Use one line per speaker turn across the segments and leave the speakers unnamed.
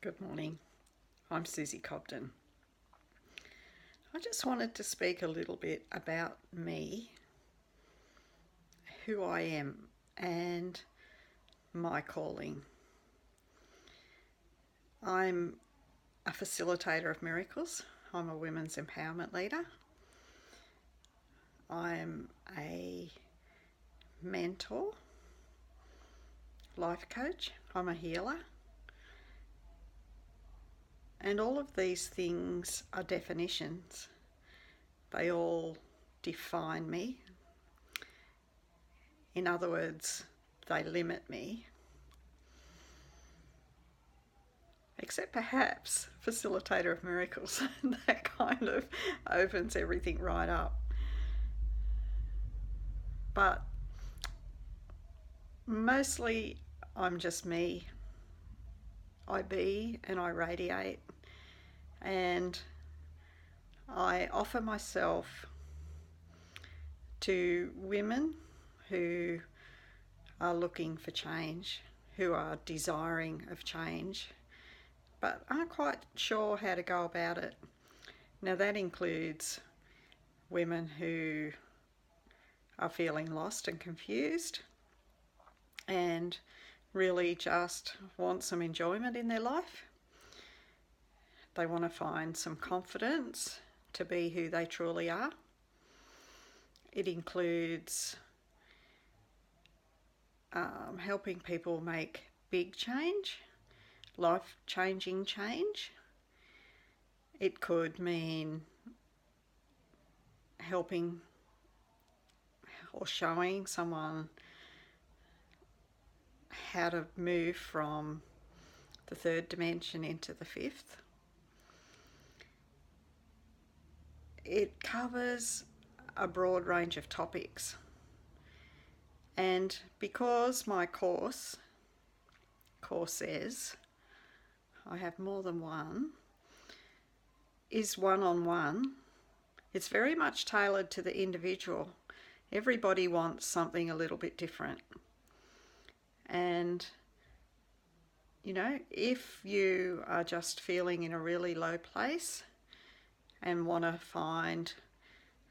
Good morning. I'm Susie Cobden. I just wanted to speak a little bit about me, who I am, and my calling. I'm a facilitator of miracles. I'm a women's empowerment leader. I'm a mentor, life coach. I'm a healer. And all of these things are definitions. They all define me. In other words, they limit me. Except perhaps facilitator of miracles. That kind of opens everything right up. But mostly I'm just me. I be and I radiate, and I offer myself to women who are looking for change, who are desiring of change, but aren't quite sure how to go about it. Now that includes women who are feeling lost and confused and really just want some enjoyment in their life. They want to find some confidence to be who they truly are. It includes helping people make big change, life-changing change. It could mean helping or showing someone how to move from the third dimension into the fifth. It covers a broad range of topics, and because my courses, I have more than one, is one-on-one, it's very much tailored to the individual. Everybody wants something a little bit different. And, if you are just feeling in a really low place and want to find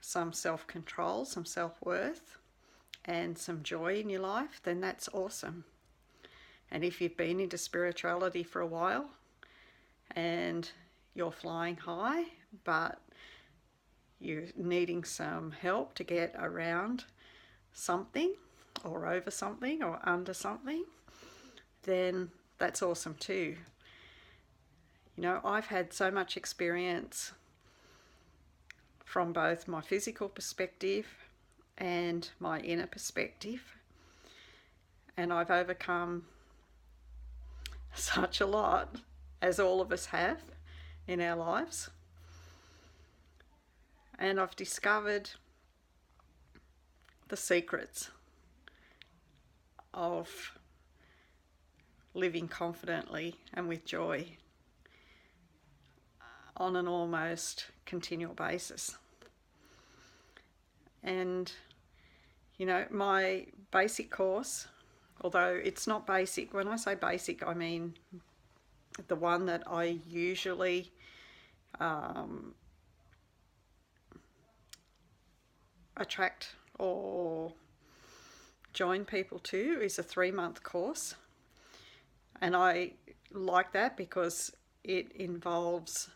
some self-control, some self-worth, and some joy in your life, then that's awesome. And if you've been into spirituality for a while and you're flying high, but you're needing some help to get around something or over something or under something, then that's awesome too. I've had so much experience from both my physical perspective and my inner perspective, and I've overcome such a lot, as all of us have in our lives. And I've discovered the secrets of living confidently and with joy on an almost continual basis. And, my basic course, although it's not basic, when I say basic, I mean the one that I usually attract or join people to, is a 3-month course. And I like that because it involves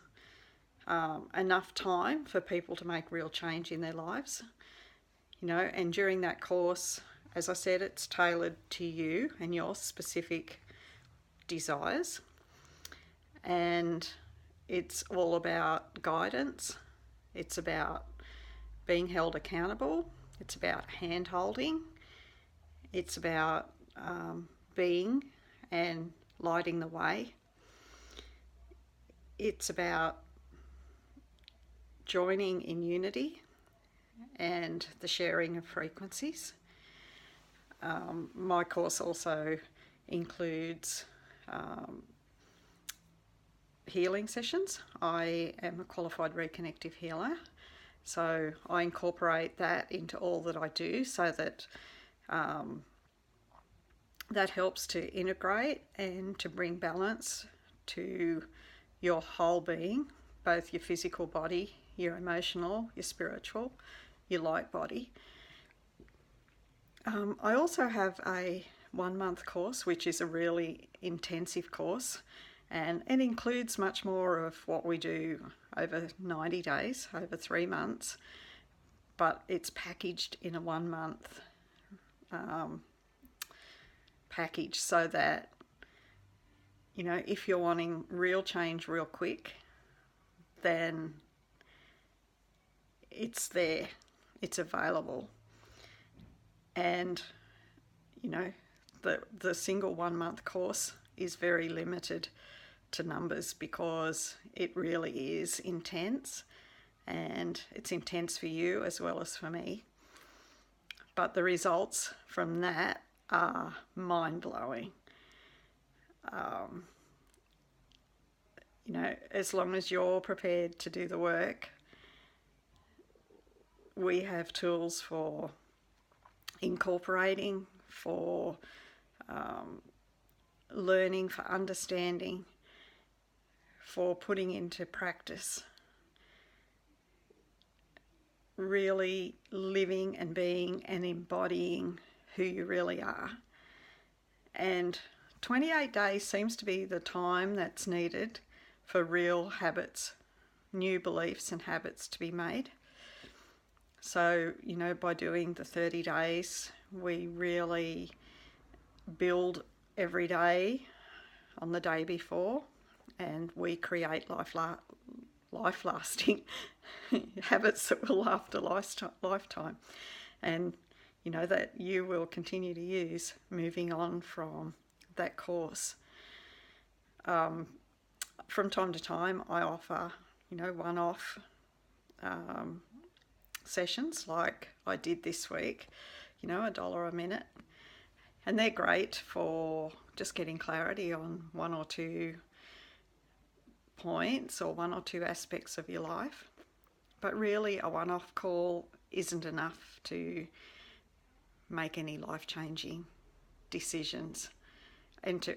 enough time for people to make real change in their lives. And during that course, as I said, it's tailored to you and your specific desires. And it's all about guidance. It's about being held accountable. It's about hand-holding. It's about being and lighting the way. It's about joining in unity and the sharing of frequencies. My course also includes healing sessions. I am a qualified reconnective healer, so I incorporate that into all that I do so that that helps to integrate and to bring balance to your whole being, both your physical body, your emotional, your spiritual, your light body. I also have a 1 month course, which is a really intensive course, and it includes much more of what we do over 90 days, over 3 months, but it's packaged in a 1 month package, so that, you know, if you're wanting real change real quick, then it's there, it's available. And, you know, the single 1 month course is very limited to numbers because it really is intense, and it's intense for you as well as for me. But the results from that are mind-blowing. You know, as long as you're prepared to do the work, we have tools for incorporating, for learning, for understanding, for putting into practice, really living and being and embodying who you really are. And 28 days seems to be the time that's needed for real habits, new beliefs and habits to be made. So, you know, by doing the 30 days, we really build every day on the day before, and we create life-lasting habits that will last a lifetime, and, you know, that you will continue to use moving on from that course. From time to time, I offer, you know, one-off sessions like I did this week, you know, $1 a minute. And they're great for just getting clarity on 1 or 2 points or 1 or 2 aspects of your life. But really, a one-off call isn't enough to make any life-changing decisions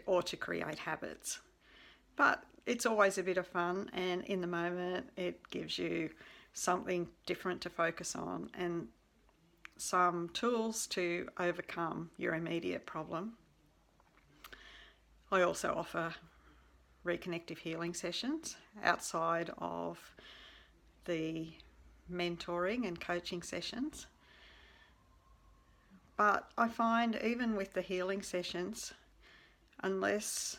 or to create habits. But it's always a bit of fun, and in the moment it gives you something different to focus on and some tools to overcome your immediate problem. I also offer reconnective healing sessions outside of the mentoring and coaching sessions. But I find even with the healing sessions, unless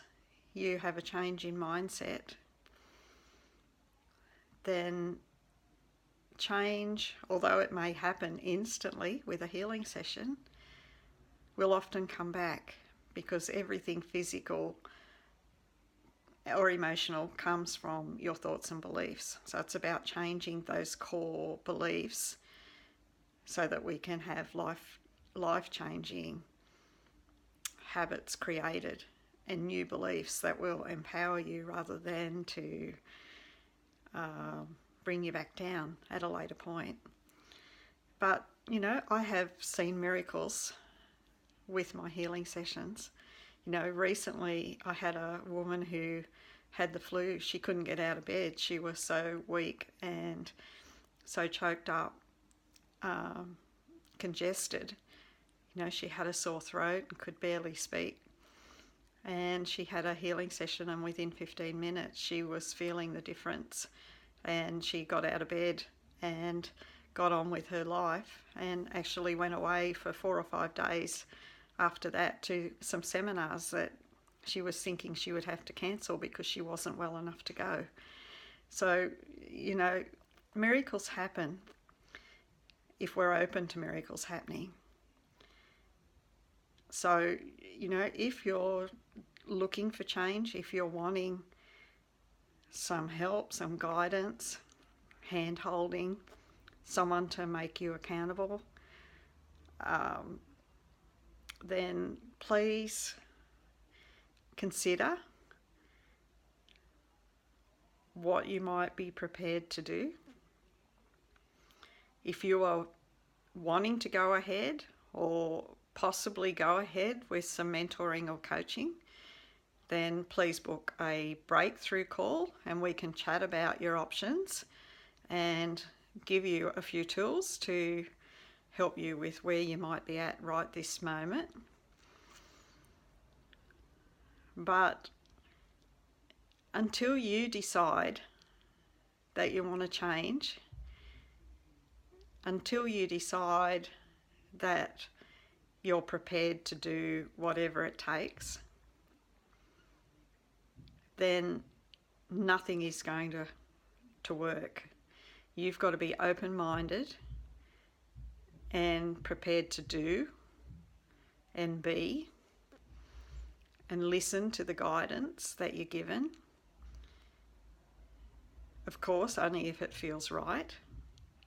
you have a change in mindset, then change, although it may happen instantly with a healing session, will often come back, because everything physical or emotional comes from your thoughts and beliefs. So it's about changing those core beliefs so that we can have life-changing habits created and new beliefs that will empower you rather than to bring you back down at a later point. But, you know, I have seen miracles with my healing sessions. You know, recently I had a woman who had the flu. She couldn't get out of bed. She was so weak and so choked up, congested. You know, she had a sore throat and could barely speak. And she had a healing session, and within 15 minutes she was feeling the difference. And she got out of bed and got on with her life, and actually went away for 4 or 5 days after that to some seminars that she was thinking she would have to cancel because she wasn't well enough to go. So, you know, miracles happen if we're open to miracles happening. So, you know, if you're looking for change, if you're wanting some help, some guidance, hand-holding, someone to make you accountable, then please consider what you might be prepared to do. If you are wanting to go ahead or possibly go ahead with some mentoring or coaching, then please book a breakthrough call and we can chat about your options and give you a few tools to help you with where you might be at right this moment. But until you decide that you want to change, until you decide that you're prepared to do whatever it takes, then nothing is going to work. You've got to be open-minded and prepared to do and be and listen to the guidance that you're given. Of course, only if it feels right.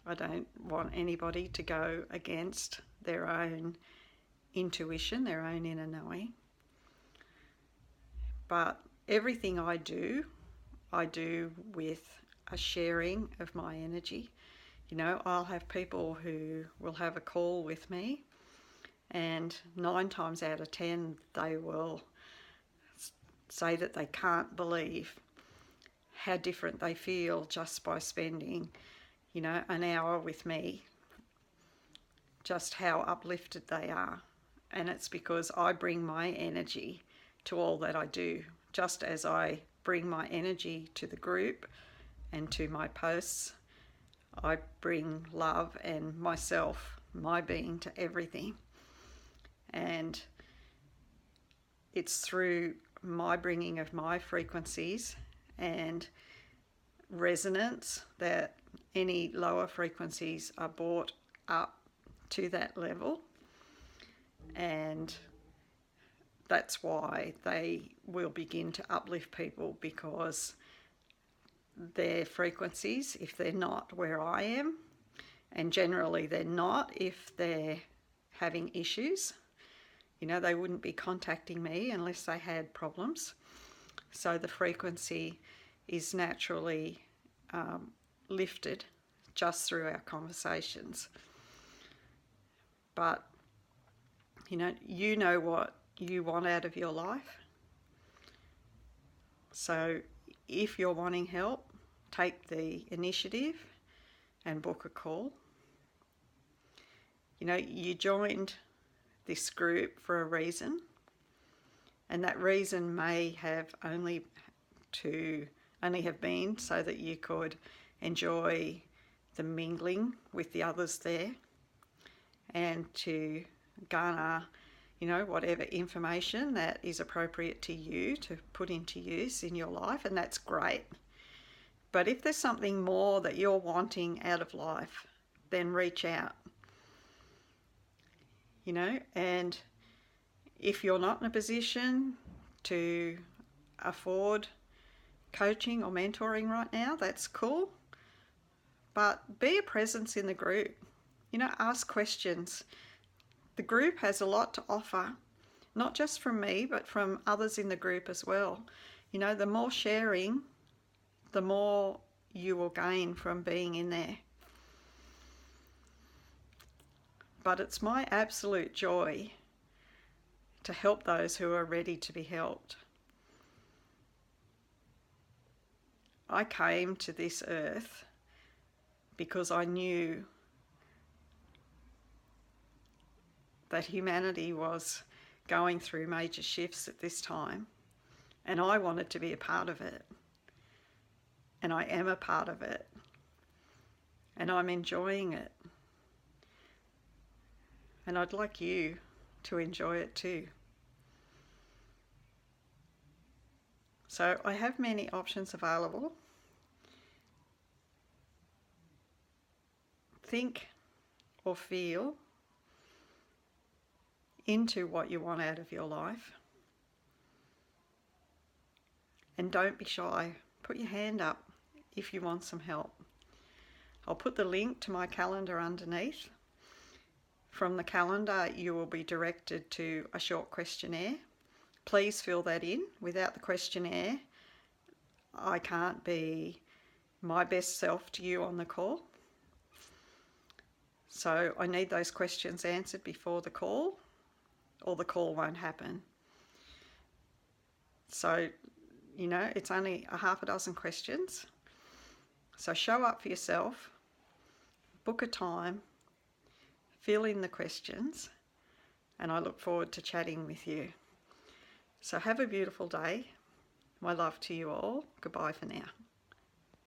I don't want anybody to go against their own intuition, their own inner knowing. But everything I do with a sharing of my energy. You know, I'll have people who will have a call with me, and 9 times out of 10 they will say that they can't believe how different they feel just by spending, you know, an hour with me, just how uplifted they are. And it's because I bring my energy to all that I do, just as I bring my energy to the group and to my posts. I bring love and myself, my being, to everything. And it's through my bringing of my frequencies and resonance that any lower frequencies are brought up to that level. And that's why they will begin to uplift people, because their frequencies, if they're not where I am, and generally they're not if they're having issues, you know, they wouldn't be contacting me unless they had problems. So the frequency is naturally lifted just through our conversations. But, you know what you want out of your life. So if you're wanting help, take the initiative and book a call. You know, you joined this group for a reason, and that reason may have only have been so that you could enjoy the mingling with the others there and to garner, you know, whatever information that is appropriate to you to put into use in your life, and that's great. But if there's something more that you're wanting out of life, then reach out. You know, and if you're not in a position to afford coaching or mentoring right now, that's cool. But be a presence in the group. You know, ask questions. The group has a lot to offer, not just from me, but from others in the group as well. You know, the more sharing, the more you will gain from being in there. But it's my absolute joy to help those who are ready to be helped. I came to this earth because I knew that humanity was going through major shifts at this time, and I wanted to be a part of it. And I am a part of it. And I'm enjoying it. And I'd like you to enjoy it too. So I have many options available. Think or feel into what you want out of your life. And don't be shy. Put your hand up if you want some help. I'll put the link to my calendar underneath. From the calendar, you will be directed to a short questionnaire. Please fill that in. Without the questionnaire, I can't be my best self to you on the call. So I need those questions answered before the call, or the call won't happen. So, you know, it's only a half a dozen questions. So show up for yourself, book a time, fill in the questions, and I look forward to chatting with you. So have a beautiful day. My love to you all. Goodbye for now.